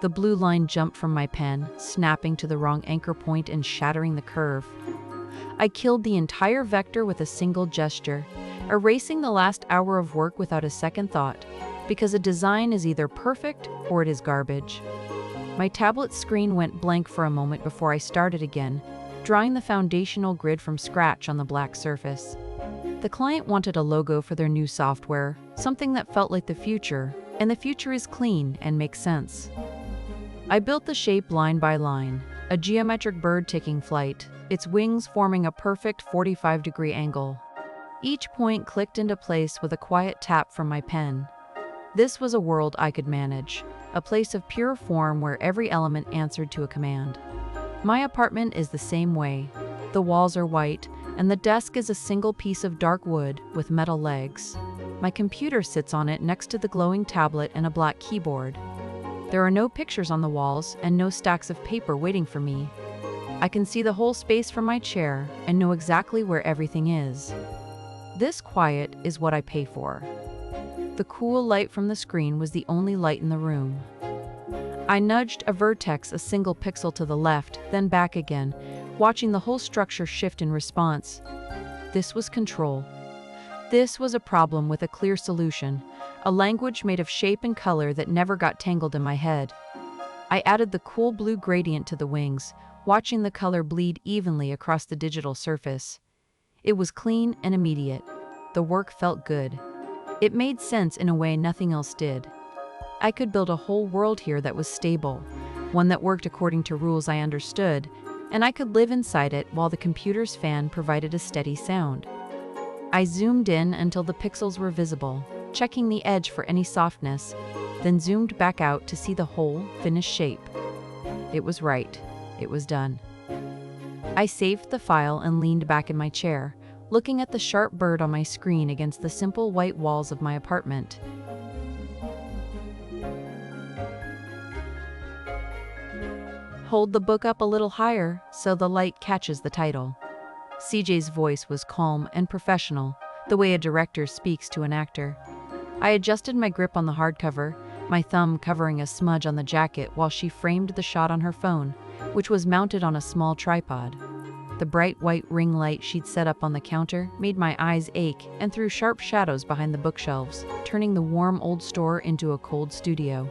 The blue line jumped from my pen, snapping to the wrong anchor point and shattering the curve. I killed the entire vector with a single gesture, erasing the last hour of work without a second thought, because a design is either perfect or it is garbage. My tablet screen went blank for a moment before I started again, drawing the foundational grid from scratch on the black surface. The client wanted a logo for their new software, something that felt like the future, and the future is clean and makes sense. I built the shape line by line, a geometric bird taking flight, its wings forming a perfect 45-degree angle. Each point clicked into place with a quiet tap from my pen. This was a world I could manage, a place of pure form where every element answered to a command. My apartment is the same way. The walls are white, and the desk is a single piece of dark wood with metal legs. My computer sits on it next to the glowing tablet and a black keyboard. There are no pictures on the walls and no stacks of paper waiting for me. I can see the whole space from my chair and know exactly where everything is. This quiet is what I pay for. The cool light from the screen was the only light in the room. I nudged a vertex a single pixel to the left, then back again, watching the whole structure shift in response. This was control. This was a problem with a clear solution, a language made of shape and color that never got tangled in my head. I added the cool blue gradient to the wings, watching the color bleed evenly across the digital surface. It was clean and immediate. The work felt good. It made sense in a way nothing else did. I could build a whole world here that was stable, one that worked according to rules I understood, and I could live inside it while the computer's fan provided a steady sound. I zoomed in until the pixels were visible, checking the edge for any softness, then zoomed back out to see the whole, finished shape. It was right. It was done. I saved the file and leaned back in my chair, looking at the sharp bird on my screen against the simple white walls of my apartment. Hold the book up a little higher so the light catches the title. CJ's voice was calm and professional, the way a director speaks to an actor. I adjusted my grip on the hardcover, my thumb covering a smudge on the jacket while she framed the shot on her phone, which was mounted on a small tripod. The bright white ring light she'd set up on the counter made my eyes ache and threw sharp shadows behind the bookshelves, turning the warm old store into a cold studio.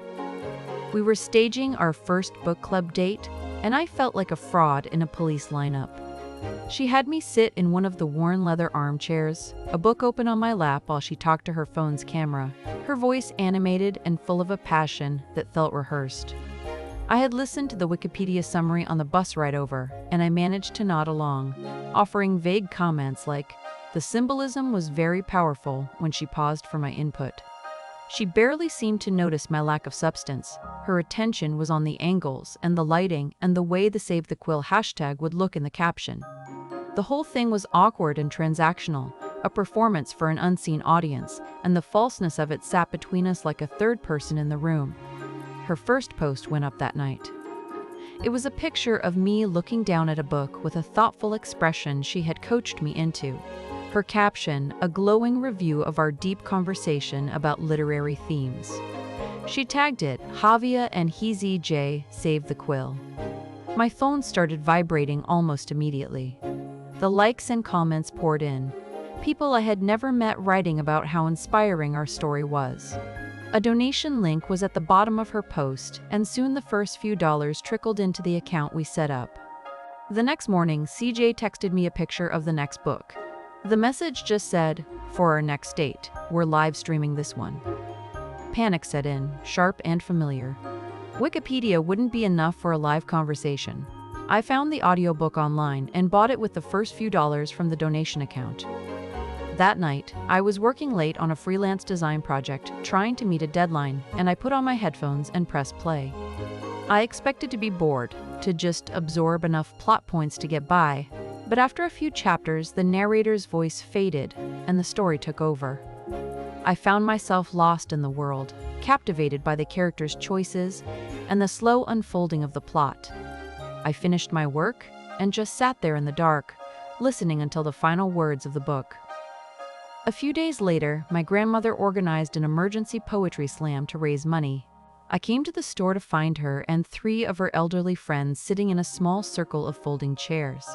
We were staging our first book club date, and I felt like a fraud in a police lineup. She had me sit in one of the worn leather armchairs, a book open on my lap while she talked to her phone's camera, her voice animated and full of a passion that felt rehearsed. I had listened to the Wikipedia summary on the bus ride over, and I managed to nod along, offering vague comments like, "The symbolism was very powerful," when she paused for my input. She barely seemed to notice my lack of substance. Her attention was on the angles and the lighting and the way the Save the Quill hashtag would look in the caption. The whole thing was awkward and transactional, a performance for an unseen audience, and the falseness of it sat between us like a third person in the room. Her first post went up that night. It was a picture of me looking down at a book with a thoughtful expression she had coached me into. Her caption, a glowing review of our deep conversation about literary themes. She tagged it, Javia and Heezy J Save the Quill. My phone started vibrating almost immediately. The likes and comments poured in. People I had never met writing about how inspiring our story was. A donation link was at the bottom of her post, and soon the first few dollars trickled into the account we set up. The next morning, CJ texted me a picture of the next book. The message just said, "For our next date, we're live streaming this one." Panic set in, sharp and familiar. Wikipedia wouldn't be enough for a live conversation. I found the audiobook online and bought it with the first few dollars from the donation account. That night, I was working late on a freelance design project, trying to meet a deadline, and I put on my headphones and pressed play. I expected to be bored, to just absorb enough plot points to get by, but after a few chapters, the narrator's voice faded, and the story took over. I found myself lost in the world, captivated by the characters' choices and the slow unfolding of the plot. I finished my work and just sat there in the dark, listening until the final words of the book. A few days later, my grandmother organized an emergency poetry slam to raise money. I came to the store to find her and 3 of her elderly friends sitting in a small circle of folding chairs.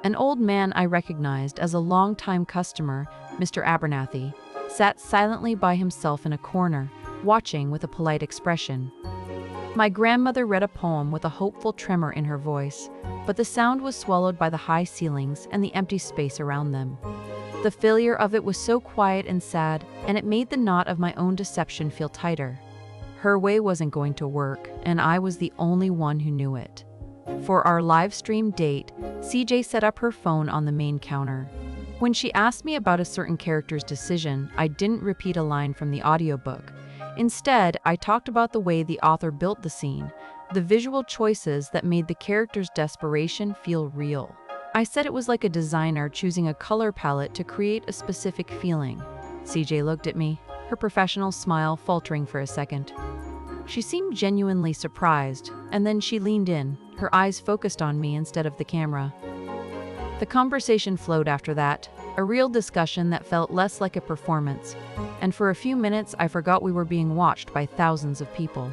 An old man I recognized as a longtime customer, Mr. Abernathy, sat silently by himself in a corner, watching with a polite expression. My grandmother read a poem with a hopeful tremor in her voice, but the sound was swallowed by the high ceilings and the empty space around them. The failure of it was so quiet and sad, and it made the knot of my own deception feel tighter. Her way wasn't going to work, and I was the only one who knew it. For our live stream date, CJ set up her phone on the main counter. When she asked me about a certain character's decision, I didn't repeat a line from the audiobook. Instead, I talked about the way the author built the scene, the visual choices that made the character's desperation feel real. I said it was like a designer choosing a color palette to create a specific feeling. CJ looked at me, her professional smile faltering for a second. She seemed genuinely surprised, and then she leaned in, her eyes focused on me instead of the camera. The conversation flowed after that, a real discussion that felt less like a performance, and for a few minutes I forgot we were being watched by thousands of people.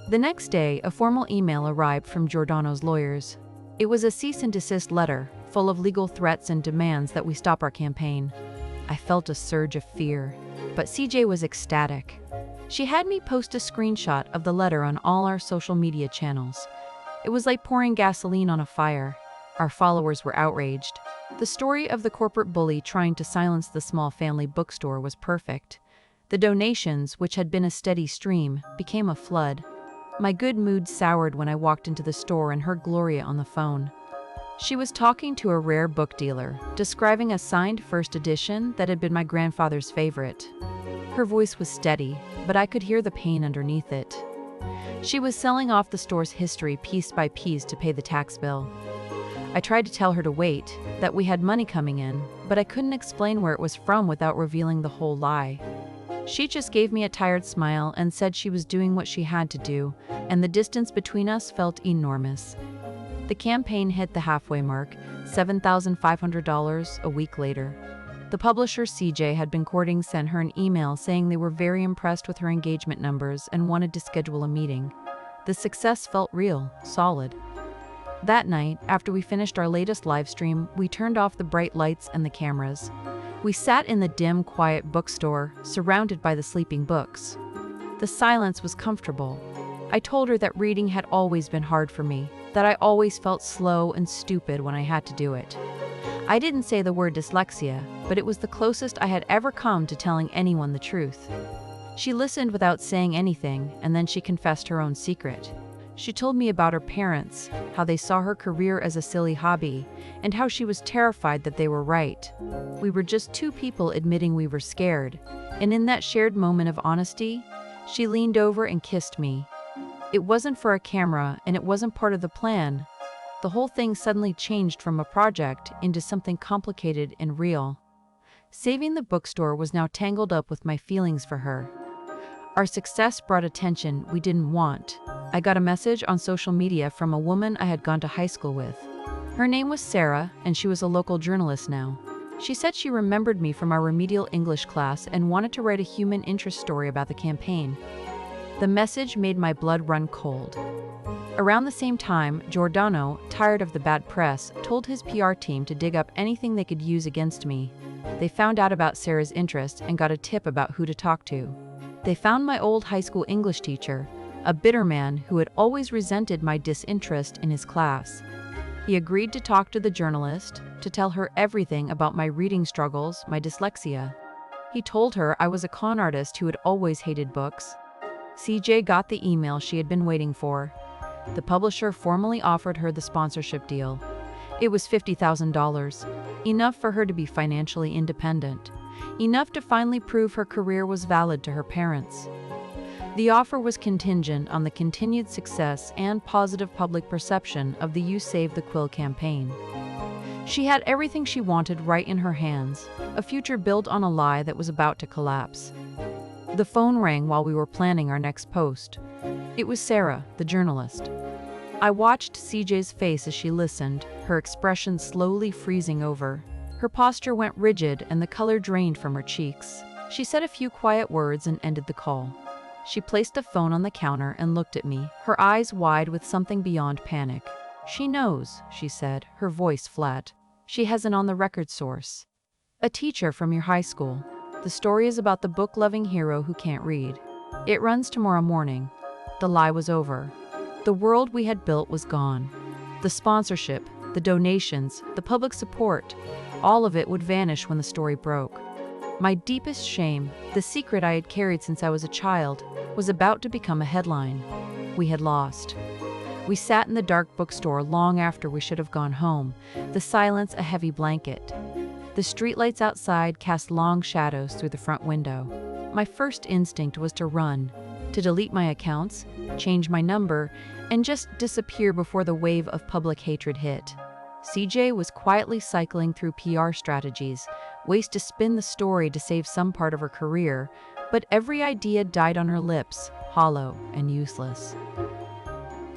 The next day, a formal email arrived from Giordano's lawyers. It was a cease and desist letter, full of legal threats and demands that we stop our campaign. I felt a surge of fear, but CJ was ecstatic. She had me post a screenshot of the letter on all our social media channels. It was like pouring gasoline on a fire. Our followers were outraged. The story of the corporate bully trying to silence the small family bookstore was perfect. The donations, which had been a steady stream, became a flood. My good mood soured when I walked into the store and heard Gloria on the phone. She was talking to a rare book dealer, describing a signed first edition that had been my grandfather's favorite. Her voice was steady, but I could hear the pain underneath it. She was selling off the store's history piece by piece to pay the tax bill. I tried to tell her to wait, that we had money coming in, but I couldn't explain where it was from without revealing the whole lie. She just gave me a tired smile and said she was doing what she had to do, and the distance between us felt enormous. The campaign hit the halfway mark, $7,500 a week later. The publisher CJ had been courting sent her an email saying they were very impressed with her engagement numbers and wanted to schedule a meeting. The success felt real, solid. That night, after we finished our latest live stream, we turned off the bright lights and the cameras. We sat in the dim, quiet bookstore, surrounded by the sleeping books. The silence was comfortable. I told her that reading had always been hard for me, that I always felt slow and stupid when I had to do it. I didn't say the word dyslexia, but it was the closest I had ever come to telling anyone the truth. She listened without saying anything, and then she confessed her own secret. She told me about her parents, how they saw her career as a silly hobby, and how she was terrified that they were right. We were just 2 people admitting we were scared, and in that shared moment of honesty, she leaned over and kissed me. It wasn't for a camera, and it wasn't part of the plan. The whole thing suddenly changed from a project into something complicated and real. Saving the bookstore was now tangled up with my feelings for her. Our success brought attention we didn't want. I got a message on social media from a woman I had gone to high school with. Her name was Sarah, and she was a local journalist now. She said she remembered me from our remedial English class and wanted to write a human interest story about the campaign. The message made my blood run cold. Around the same time, Giordano, tired of the bad press, told his PR team to dig up anything they could use against me. They found out about Sarah's interest and got a tip about who to talk to. They found my old high school English teacher, a bitter man who had always resented my disinterest in his class. He agreed to talk to the journalist, to tell her everything about my reading struggles, my dyslexia. He told her I was a con artist who had always hated books. CJ got the email she had been waiting for. The publisher formally offered her the sponsorship deal. It was $50,000, enough for her to be financially independent, enough to finally prove her career was valid to her parents. The offer was contingent on the continued success and positive public perception of the You Save the Quill campaign. She had everything she wanted right in her hands, a future built on a lie that was about to collapse. The phone rang while we were planning our next post. It was Sarah, the journalist. I watched CJ's face as she listened, her expression slowly freezing over. Her posture went rigid and the color drained from her cheeks. She said a few quiet words and ended the call. She placed a phone on the counter and looked at me, her eyes wide with something beyond panic. "She knows," she said, her voice flat. "She has an on-the-record source. A teacher from your high school. The story is about the book-loving hero who can't read. It runs tomorrow morning." The lie was over. The world we had built was gone. The sponsorship, the donations, the public support, all of it would vanish when the story broke. My deepest shame, the secret I had carried since I was a child, was about to become a headline. We had lost. We sat in the dark bookstore long after we should have gone home, the silence a heavy blanket. The streetlights outside cast long shadows through the front window. My first instinct was to run, to delete my accounts, change my number, and just disappear before the wave of public hatred hit. CJ was quietly cycling through PR strategies, ways to spin the story to save some part of her career, but every idea died on her lips, hollow and useless.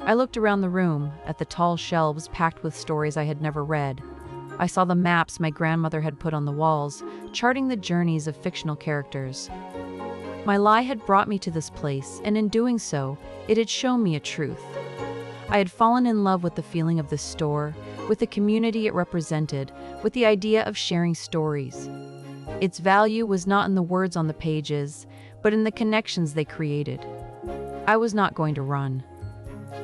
I looked around the room, at the tall shelves packed with stories I had never read. I saw the maps my grandmother had put on the walls, charting the journeys of fictional characters. My lie had brought me to this place, and in doing so, it had shown me a truth. I had fallen in love with the feeling of this store, with the community it represented, with the idea of sharing stories. Its value was not in the words on the pages, but in the connections they created. I was not going to run.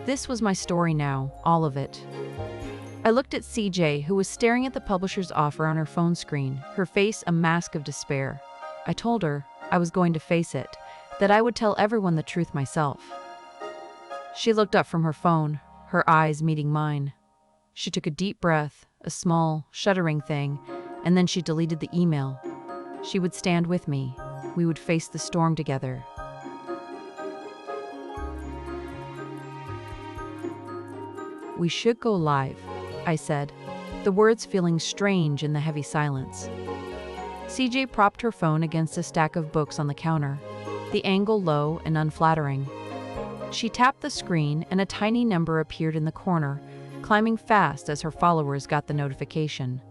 This was my story now, all of it. I looked at CJ, who was staring at the publisher's offer on her phone screen, her face a mask of despair. I told her I was going to face it, that I would tell everyone the truth myself. She looked up from her phone, her eyes meeting mine. She took a deep breath, a small, shuddering thing, and then she deleted the email. She would stand with me. We would face the storm together. "We should go live," I said, the words feeling strange in the heavy silence. CJ propped her phone against a stack of books on the counter, the angle low and unflattering. She tapped the screen and a tiny number appeared in the corner, climbing fast as her followers got the notification.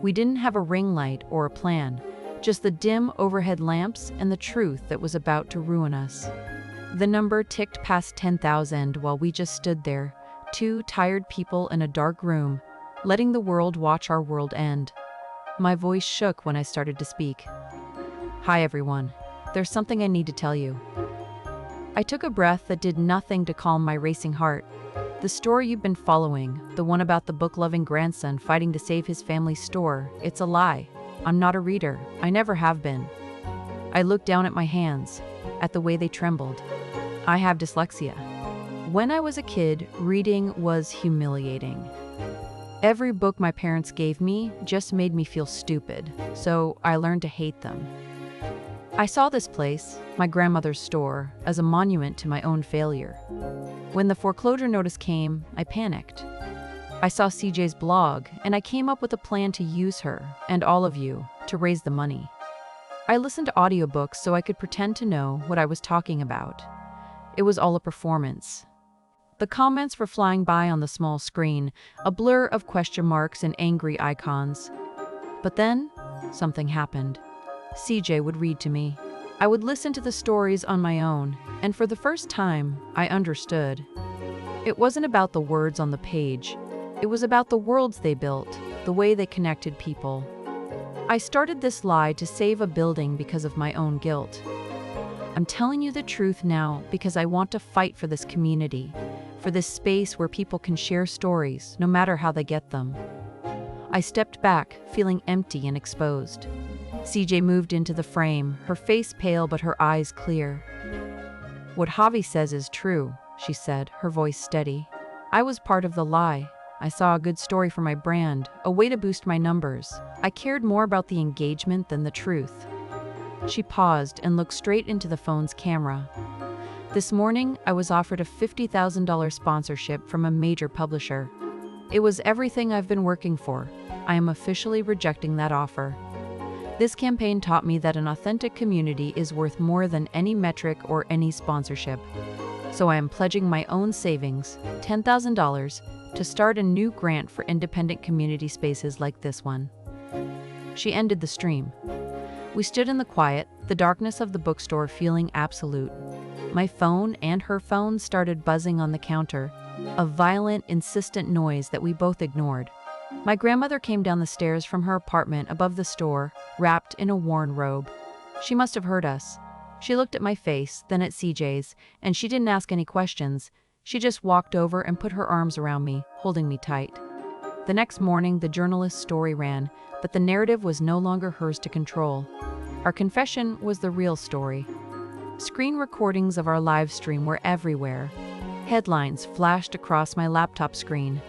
We didn't have a ring light or a plan, just the dim overhead lamps and the truth that was about to ruin us. The number ticked past 10,000 while we just stood there, two tired people in a dark room, letting the world watch our world end. My voice shook when I started to speak. "Hi everyone. There's something I need to tell you." I took a breath that did nothing to calm my racing heart. "The story you've been following, the one about the book-loving grandson fighting to save his family's store, it's a lie. I'm not a reader. I never have been." I looked down at my hands, at the way they trembled. I have dyslexia. When I was a kid, reading was humiliating. Every book my parents gave me just made me feel stupid, so I learned to hate them. I saw this place, my grandmother's store, as a monument to my own failure. When the foreclosure notice came, I panicked. I saw CJ's blog, and I came up with a plan to use her, and all of you, to raise the money. I listened to audiobooks so I could pretend to know what I was talking about. It was all a performance. The comments were flying by on the small screen, a blur of question marks and angry icons. But then, something happened. CJ would read to me. I would listen to the stories on my own, and for the first time, I understood. It wasn't about the words on the page. It was about the worlds they built, the way they connected people. I started this lie to save a building because of my own guilt. I'm telling you the truth now because I want to fight for this community, for this space where people can share stories, no matter how they get them. I stepped back, feeling empty and exposed. CJ moved into the frame, her face pale but her eyes clear. "What Javi says is true," she said, her voice steady. "I was part of the lie. I saw a good story for my brand, a way to boost my numbers. I cared more about the engagement than the truth." She paused and looked straight into the phone's camera. "This morning, I was offered a $50,000 sponsorship from a major publisher. It was everything I've been working for. I am officially rejecting that offer. This campaign taught me that an authentic community is worth more than any metric or any sponsorship. So I am pledging my own savings, $10,000, to start a new grant for independent community spaces like this one." She ended the stream. We stood in the quiet, the darkness of the bookstore feeling absolute. My phone and her phone started buzzing on the counter, a violent, insistent noise that we both ignored. My grandmother came down the stairs from her apartment above the store, wrapped in a worn robe. She must have heard us. She looked at my face, then at CJ's, and she didn't ask any questions. She just walked over and put her arms around me, holding me tight. The next morning, the journalist's story ran, but the narrative was no longer hers to control. Our confession was the real story. Screen recordings of our live stream were everywhere. Headlines flashed across my laptop screen.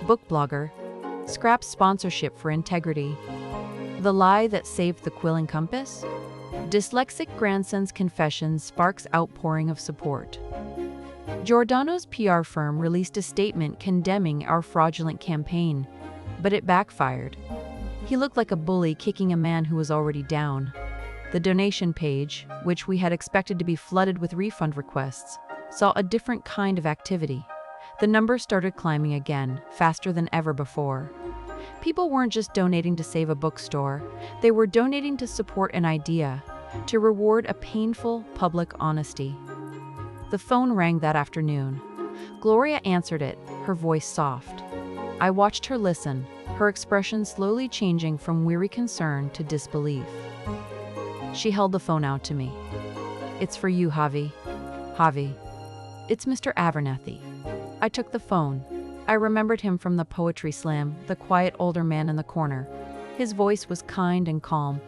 Book blogger scraps sponsorship for integrity. The lie that saved the Quill and Compass? Dyslexic grandson's confession sparks outpouring of support. Giordano's PR firm released a statement condemning our fraudulent campaign, but it backfired. He looked like a bully kicking a man who was already down. The donation page, which we had expected to be flooded with refund requests, saw a different kind of activity. The numbers started climbing again, faster than ever before. People weren't just donating to save a bookstore, they were donating to support an idea, to reward a painful public honesty. The phone rang that afternoon. Gloria answered it, her voice soft. I watched her listen, her expression slowly changing from weary concern to disbelief. She held the phone out to me. "It's for you, Javi. Javi. It's Mr. Abernathy." I took the phone. I remembered him from the poetry slam, the quiet older man in the corner. His voice was kind and calm.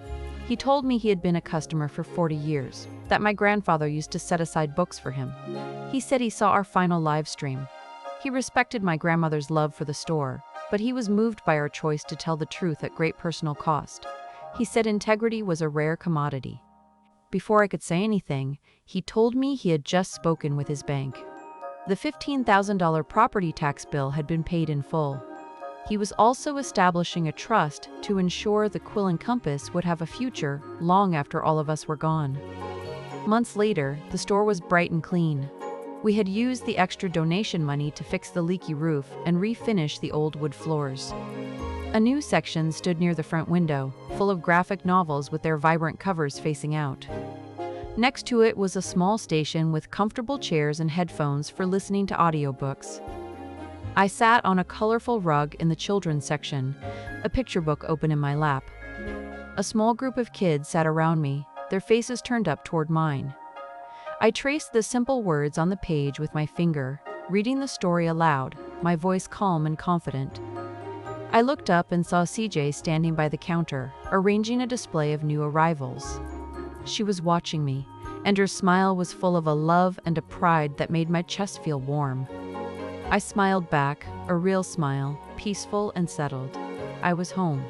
He told me he had been a customer for 40 years, that my grandfather used to set aside books for him. He said he saw our final live stream. He respected my grandmother's love for the store, but he was moved by our choice to tell the truth at great personal cost. He said integrity was a rare commodity. Before I could say anything, he told me he had just spoken with his bank. The $15,000 property tax bill had been paid in full. He was also establishing a trust to ensure the Quill and Compass would have a future long after all of us were gone. Months later, the store was bright and clean. We had used the extra donation money to fix the leaky roof and refinish the old wood floors. A new section stood near the front window, full of graphic novels with their vibrant covers facing out. Next to it was a small station with comfortable chairs and headphones for listening to audiobooks. I sat on a colorful rug in the children's section, a picture book open in my lap. A small group of kids sat around me, their faces turned up toward mine. I traced the simple words on the page with my finger, reading the story aloud, my voice calm and confident. I looked up and saw CJ standing by the counter, arranging a display of new arrivals. She was watching me, and her smile was full of a love and a pride that made my chest feel warm. I smiled back, a real smile, peaceful and settled. I was home.